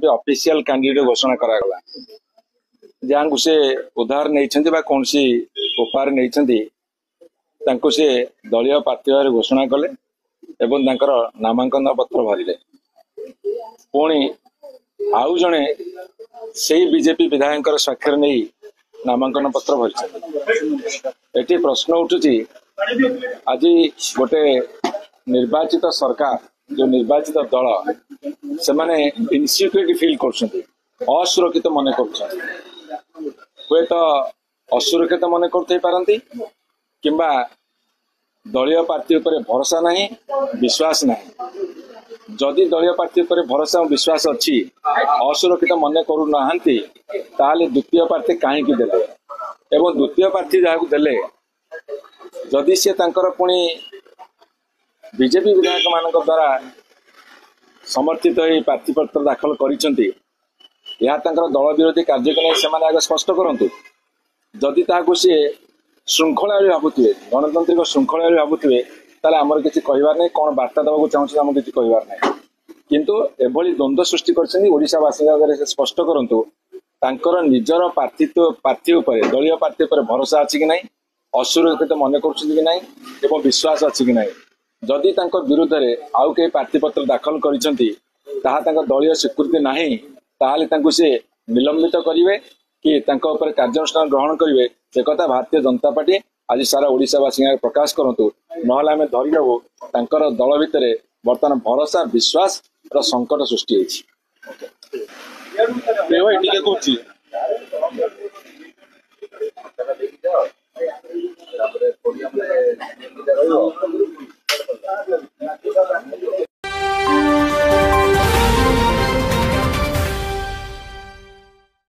official candidate घोषणा करागला जहाँ से उधार नहीं कौन सी उपहार नहीं से दलीय प्रार्थी भाव घोषणा कले एवं नामांकन पत्र भरिले पुणी आउ जड़े से बीजेपी विधायक स्वाक्षर नहीं नामांकन पत्र भरी प्रश्न उठुची आज गोटे निर्वाचित सरकार जो निर्वाचित दल से माने इनसिक्योरिटी फील असुरक्षित मन कर तो असुरक्षित मन करती किंबा दलीय प्रार्थी उपर भरोसा नहीं विश्वास नहीं जदि दलीय प्रार्थी उपर भरोसा और विश्वास अच्छी असुरक्षित मन करूना द्वितीय प्रार्थी कहीं देले एवं द्वितीय प्रार्थी जहाँ देले जदि सी पुणी बीजेपी विधायक मान द्वारा समर्थित प्रार्थी पत्र दाखल करिसेंती दल विरोधी कार्य को नहीं आगे स्पष्ट करूँ जदि सी श्रृंखला भावुए गणतांत्रिक श्रृंखला भावुए ताले आमर किसी कहबार नहीं कौन वार्ता देवाक चाहूँ आम किसी कहबार नहीं किंतु एभली द्वंद्व सृष्टि करवासी स्पष्ट करूँ तांकर निजर प्रार्थी उपर दलीय प्रार्थी उपर भरोसा अच्छी कि नहीं असुरक्षित मन कर विश्वास अच्छी कि नहीं जदि विरुद्ध में आउ कई प्रार्थी पत्र दाखल करिसेंती दलीय स्वीकृति नहीं ताले से निलंबित करेंगे कि कार्यानुष्ठान ग्रहण करेंगे से कथा भारतीय जनता पार्टी आज सारा ओडिशावासी प्रकाश करूँ ना धरी नबू दल भितर बर्तमान भरोसा विश्वास संकट सृष्टि